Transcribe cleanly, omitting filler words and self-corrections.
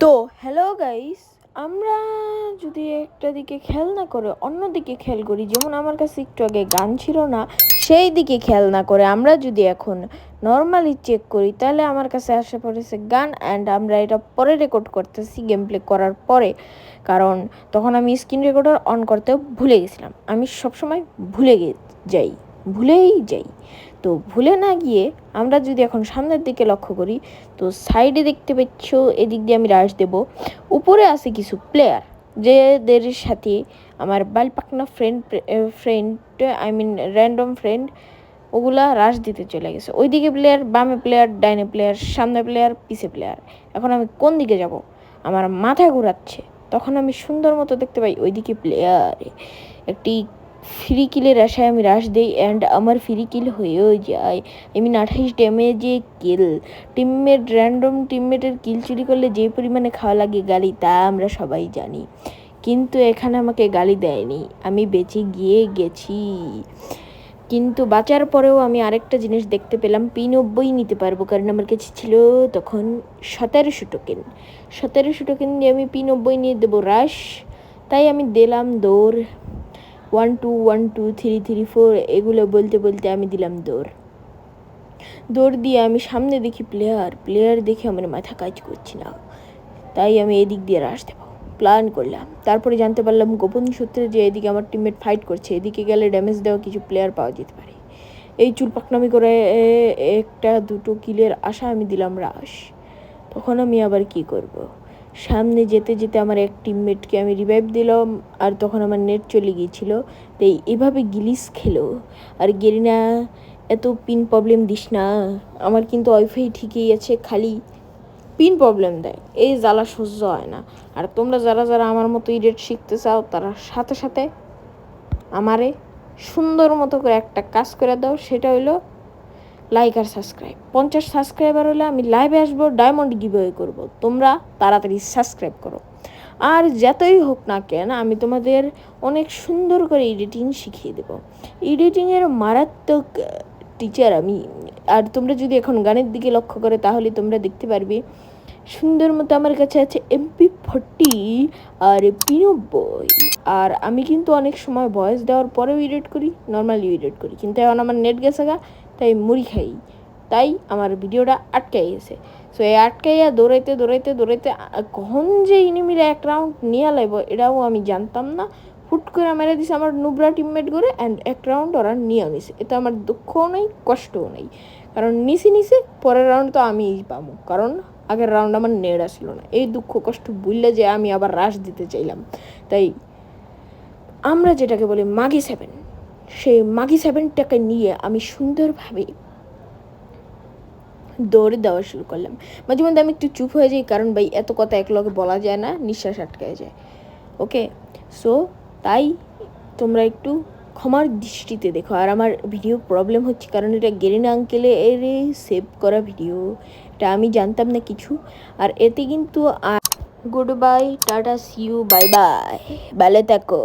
তো hello guys, আমরা যদি একটা দিকে খেয়াল না করে অন্য দিকে খেয়াল করি, যেমন আমার কাছে একটু আগে গান ছিল না, সেই দিকে খেয়াল না করে আমরা যদি এখন নর্মালি চেক করি, তাহলে আমার কাছে আসে পড়েছে গান। অ্যান্ড আমরা এটা পরে রেকর্ড করতেছি গেম প্লে করার পরে, কারণ তখন আমি স্ক্রিন রেকর্ডার অন করতে ভুলে গেছিলাম। আমি সবসময় ভুলেই যাই। তো ভুলে না গিয়ে আমরা যদি এখন সামনের দিকে লক্ষ্য করি, তো সাইডে দেখতে পাচ্ছ, এদিক দিয়ে আমি রাশ দেব। উপরে আছে কিছু প্লেয়ার, যেদের সাথে আমার বালপাকনা friend I mean random friend, ওগুলা রাশ দিতে চলে গেছে। ওইদিকে প্লেয়ার, বামে প্লেয়ার, ডাইনে প্লেয়ার, সামনে প্লেয়ার, পিছে প্লেয়ার। এখন আমি কোন দিকে যাব? আমার মাথা ঘুরাচ্ছে। তখন আমি সুন্দর মতো দেখতে পাই ওইদিকে প্লেয়ার। একটি ফ্রি কিলের আশায় আমি রাশ দিই, অ্যান্ড আমার ফ্রি কিল হয়েও যায়। I mean 28 ড্যামেজে kill. র্যান্ডম টিমমেটের কিল চুরি করলে যে পরিমাণে খাওয়া লাগে গালি, তা আমরা সবাই জানি। কিন্তু এখানে আমাকে গালি দেয়নি, আমি বেঁচে গেছি। কিন্তু বাঁচার পরেও আমি আরেকটা জিনিস দেখতে পেলাম, P90 নিতে পারবো, কারণ আমার কাছে ছিল তখন 1700 টোকেন। 1700 টোকেন দিয়ে আমি P90 নিয়ে দেবো রাশ। তাই আমি দিলাম দৌড়। 1 2 1 2 3 3 4 এগুলো বলতে বলতে আমি দিলাম দৌড় দিয়ে আমি সামনে দেখি প্লেয়ার দেখে আমার মাথা কাজ করছে না। তাই আমি এদিক দিয়ে রাশ দেবো প্ল্যান করলাম। তারপরে জানতে পারলাম গোপন সূত্রে যে এদিকে আমার টিমমেট ফাইট করছে, এদিকে গেলে ড্যামেজ দেওয়া কিছু প্লেয়ার পাওয়া যেতে পারে। এই চুলপাকনামি করে একটা দুটো কিলের আশা আমি দিলাম রাশ। তখন আমি আবার কি করব? সামনে যেতে যেতে আমার এক টিমমেটকে আমি রিভাইভ দিলাম, আর তখন আমার নেট চলে গিয়েছিল। তাই এভাবে গিলিস খেলো। আর গেরিনা, এত পিন প্রবলেম দিস না। আমার কিন্তু ওয়াইফাই ঠিকই আছে, খালি পিন প্রবলেম দেয়, এই জ্বালা সহ্য হয় না। আর তোমরা যারা যারা আমার মতো এডিট শিখতে চাও, তারা সাথে সাথে আমারে সুন্দর মতো করে একটা কাজ করে দাও, সেটা হইলো লাইক আর সাবস্ক্রাইব। 50 সাবস্ক্রাইবার হলে আমি লাইভে আসবো, ডায়মন্ড গিভওয়ে করব। তোমরা তাড়াতাড়ি সাবস্ক্রাইব করো। আর যতই হোক না কেন, আমি তোমাদের অনেক সুন্দর করে এডিটিং শিখিয়ে দেব। এডিটিংয়ের মারাত্মক টিচার আমি। আর তোমরা যদি এখন গানের দিকে লক্ষ্য করে, তাহলে তোমরা দেখতে পারবে সুন্দর মতো আমার কাছে আছে MP40 আর P90। আর আমি কিন্তু অনেক সময় ভয়েস দেওয়ার পরেও এডিট করি, নর্মালি এডিট করি। কিন্তু এখন আমার নেট গেছে গা, তাই মুড়ি খাই, তাই আমার ভিডিওটা আটকাই গেছে। সো এই আটকাইয়া দৌড়াইতে কখন যে ইনিমিরা এক রাউন্ড নিয়ে লাইব, এটাও আমি জানতাম না। হুট করে মেরে দিছে আমার নুবরা টিমমেট করে, অ্যান্ড এক রাউন্ড ওরা নিয়ে নিছে। এতে আমার দুঃখও নেই, কষ্টও নেই, কারণ নিছে পরের রাউন্ড তো আমিই পাবো, কারণ আগের রাউন্ড আমার নেট আসলো না। এই দুঃখ কষ্ট বুঝলে যে আমি আবার রাশ দিতে চাইলাম। তাই আমরা যেটাকে বলি মাগি 7, সেই মাগি 7টাকে নিয়ে আমি সুন্দরভাবে দৌড়ে দেওয়া শুরু করলাম। মাঝে মধ্যে আমি একটু চুপ হয়ে যাই, কারণ ভাই এত কথা এক লগে বলা যায় না, নিঃশ্বাস আটকায় যায়। ওকে, সো তাই তোমরা একটু ক্ষমার দৃষ্টিতে দেখো। আর আমার ভিডিও প্রবলেম হচ্ছে, কারণ এটা গেরিনা আঙ্কেলের সেভ করা ভিডিও, এটা আমি জানতাম না কিছু। আর এতে কিন্তু good bye, tata, see you, bye bye, ভালো থাকো।